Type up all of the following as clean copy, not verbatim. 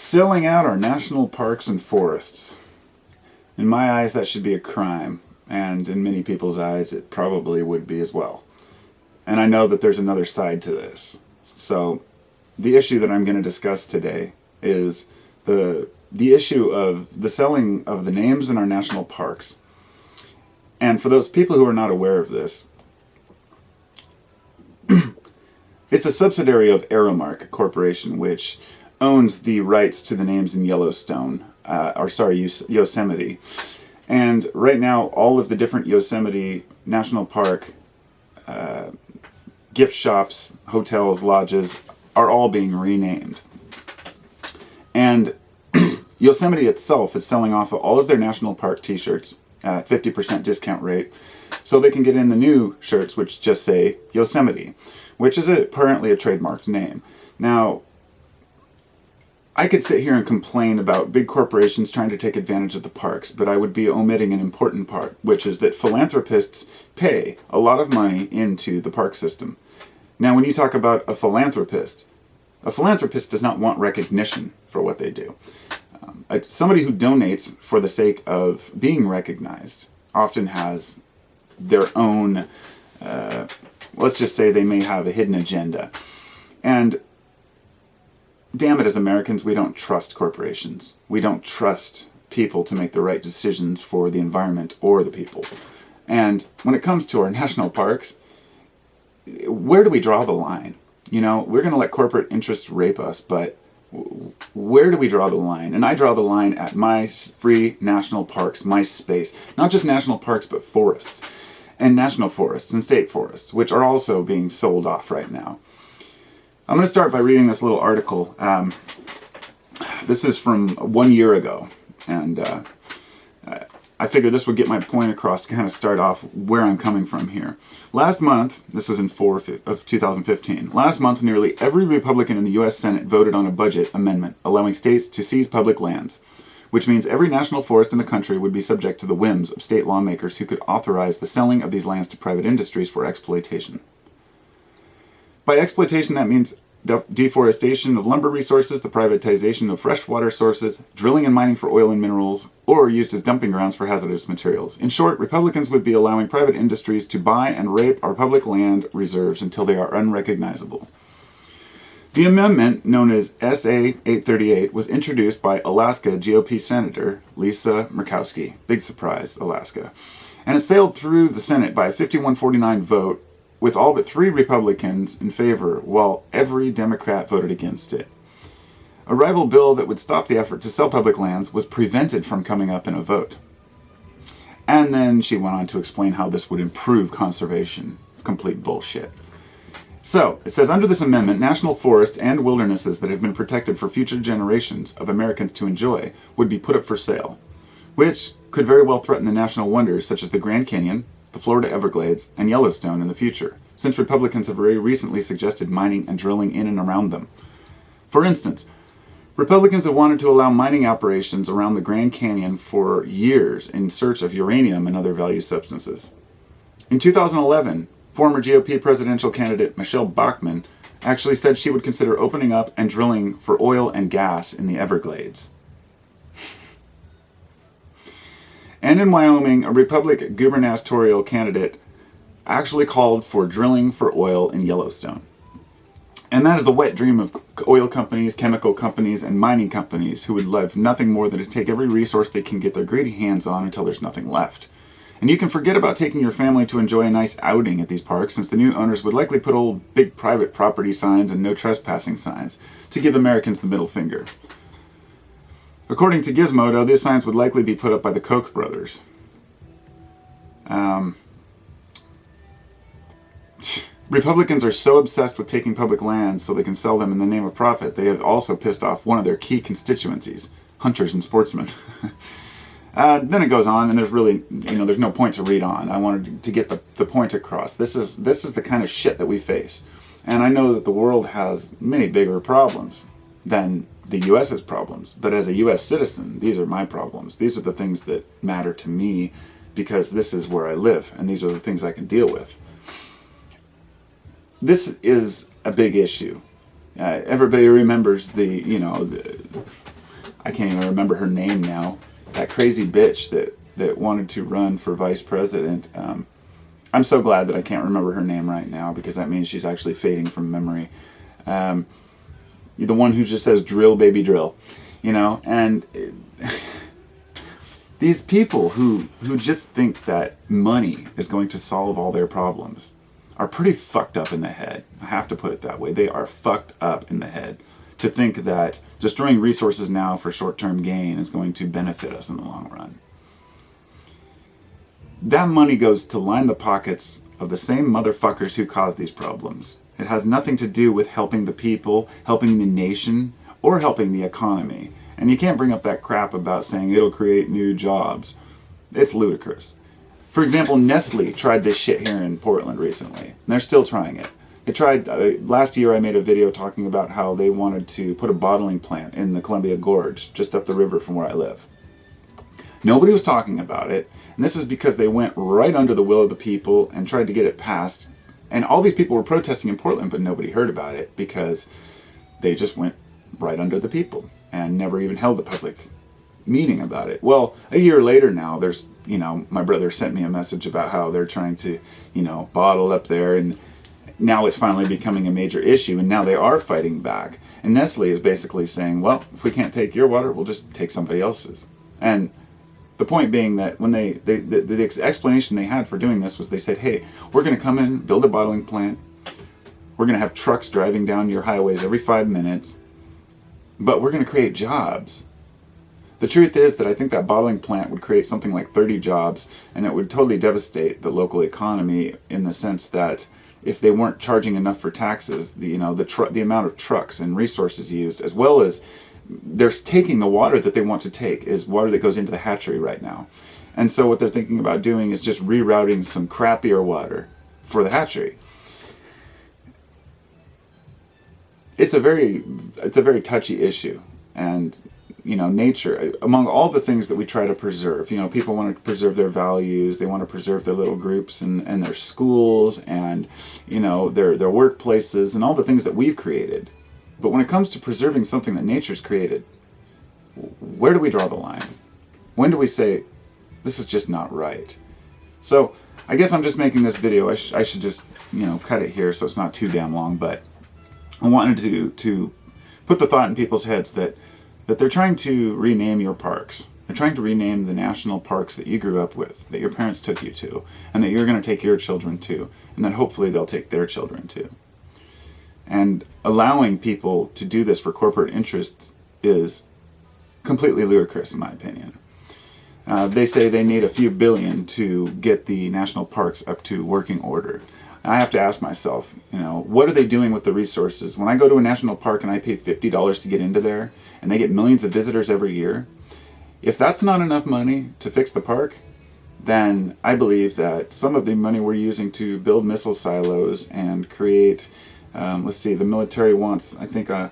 Selling out our national parks and forests. In my eyes, that should be a crime, and in many people's eyes, it probably would be as well. And I know that there's another side to this. So, the issue that I'm going to discuss today is the issue of the selling of the names in our national parks. And for those people who are not aware of this, it's a subsidiary of Aramark Corporation, which owns the rights to the names in Yellowstone, Yosemite. And right now, all of the different Yosemite National Park gift shops, hotels, lodges are all being renamed. And Yosemite itself is selling off all of their national park t-shirts at 50% discount rate, so they can get in the new shirts which just say Yosemite, which is apparently a trademarked name. Now, I could sit here and complain about big corporations trying to take advantage of the parks, but I would be omitting an important part, which is that philanthropists pay a lot of money into the park system. Now, when you talk about a philanthropist does not want recognition for what they do. Somebody who donates for the sake of being recognized often has their own, let's just say they may have a hidden agenda. And damn it, as Americans, we don't trust corporations. We don't trust people to make the right decisions for the environment or the people. And when it comes to our national parks, where do we draw the line? You know, we're going to let corporate interests rape us, but where do we draw the line? And I draw the line at my free national parks, my space. Not just national parks, but forests. And national forests and state forests, which are also being sold off right now. I'm going to start by reading this little article. This is from 1 year ago, and I figured this would get my point across to kind of start off where I'm coming from here. Last month, this was in 4 of 2015, last month nearly every Republican in the U.S. Senate voted on a budget amendment allowing states to seize public lands, which means every national forest in the country would be subject to the whims of state lawmakers who could authorize the selling of these lands to private industries for exploitation. By exploitation, that means deforestation of lumber resources, the privatization of freshwater sources, drilling and mining for oil and minerals, or used as dumping grounds for hazardous materials. In short, Republicans would be allowing private industries to buy and rape our public land reserves until they are unrecognizable. The amendment, known as SA 838, was introduced by Alaska GOP Senator Lisa Murkowski. Big surprise, Alaska. And it sailed through the Senate by a 51-49 vote, with all but 3 Republicans in favor, while every Democrat voted against it. A rival bill that would stop the effort to sell public lands was prevented from coming up in a vote. And then she went on to explain how this would improve conservation. It's complete bullshit. So, it says, under this amendment, national forests and wildernesses that have been protected for future generations of Americans to enjoy would be put up for sale, which could very well threaten the national wonders such as the Grand Canyon, the Florida Everglades, and Yellowstone in the future, since Republicans have very recently suggested mining and drilling in and around them. For instance, Republicans have wanted to allow mining operations around the Grand Canyon for years in search of uranium and other value substances. In 2011, former GOP presidential candidate Michelle Bachmann actually said she would consider opening up and drilling for oil and gas in the Everglades. And in Wyoming, a Republican gubernatorial candidate actually called for drilling for oil in Yellowstone. And that is the wet dream of oil companies, chemical companies, and mining companies who would love nothing more than to take every resource they can get their greedy hands on until there's nothing left. And you can forget about taking your family to enjoy a nice outing at these parks, since the new owners would likely put old big private property signs and no trespassing signs to give Americans the middle finger. According to Gizmodo, these signs would likely be put up by the Koch brothers. Republicans are so obsessed with taking public lands so they can sell them in the name of profit, they have also pissed off one of their key constituencies, hunters and sportsmen. Then it goes on, and there's really, there's no point to read on. I wanted to get the point across. This is the kind of shit that we face. And I know that the world has many bigger problems than the U.S.'s problems. But as a U.S. citizen, these are my problems. These are the things that matter to me because this is where I live, and these are the things I can deal with. This is a big issue. Everybody remembers the I can't even remember her name now. That crazy bitch that wanted to run for vice president. I'm so glad that I can't remember her name right now, because that means she's actually fading from memory. The one who just says drill, baby, drill. And these people who just think that money is going to solve all their problems are pretty fucked up in the head. I have to put it that way. They are fucked up in the head to think that destroying resources now for short-term gain is going to benefit us in the long run. That money goes to line the pockets of the same motherfuckers who cause these problems. It has nothing to do with helping the people, helping the nation, or helping the economy. And you can't bring up that crap about saying it'll create new jobs. It's ludicrous. For example, Nestle tried this shit here in Portland recently, and they're still trying it. They tried, last year I made a video talking about how they wanted to put a bottling plant in the Columbia Gorge, just up the river from where I live. Nobody was talking about it, and this is because they went right under the will of the people and tried to get it passed. And all these people were protesting in Portland, but nobody heard about it because they just went right under the people and never even held a public meeting about it. Well, a year later now, there's, my brother sent me a message about how they're trying to, bottle up there, and now it's finally becoming a major issue, and now they are fighting back. And Nestle is basically saying, well, if we can't take your water, we'll just take somebody else's. And the point being that when the explanation they had for doing this was they said, hey, we're going to come in, build a bottling plant. We're going to have trucks driving down your highways every 5 minutes, but we're going to create jobs. The truth is that I think that bottling plant would create something like 30 jobs, and it would totally devastate the local economy in the sense that if they weren't charging enough for taxes, the amount of trucks and resources used, as well as they're taking the water that they want to take is water that goes into the hatchery right now. And so what they're thinking about doing is just rerouting some crappier water for the hatchery. It's a very touchy issue. And, nature, among all the things that we try to preserve, people want to preserve their values, they want to preserve their little groups and their schools and, their workplaces and all the things that we've created. But when it comes to preserving something that nature's created, where do we draw the line? When do we say, this is just not right? So, I guess I'm just making this video. I should just, cut it here so it's not too damn long, but I wanted to put the thought in people's heads that they're trying to rename your parks. They're trying to rename the national parks that you grew up with, that your parents took you to, and that you're going to take your children to, and that hopefully they'll take their children to. And allowing people to do this for corporate interests is completely ludicrous, in my opinion. They say they need a few billion to get the national parks up to working order. I have to ask myself, what are they doing with the resources? When I go to a national park and I pay $50 to get into there, and they get millions of visitors every year, if that's not enough money to fix the park, then I believe that some of the money we're using to build missile silos and create, the military wants, I think, a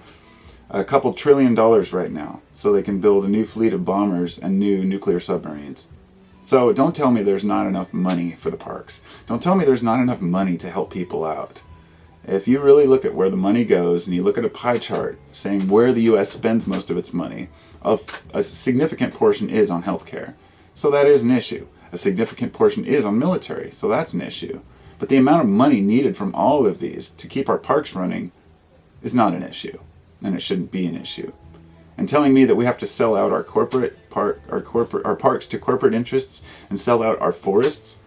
couple $1 trillion right now so they can build a new fleet of bombers and new nuclear submarines. So don't tell me there's not enough money for the parks. Don't tell me there's not enough money to help people out. If you really look at where the money goes and you look at a pie chart saying where the U.S. spends most of its money, a significant portion is on healthcare. So that is an issue. A significant portion is on military. So that's an issue. But the amount of money needed from all of these to keep our parks running is not an issue. And it shouldn't be an issue. And telling me that we have to sell out our parks to corporate interests and sell out our forests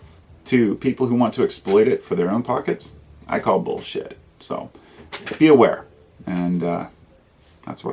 to people who want to exploit it for their own pockets, I call bullshit. So be aware. And that's what I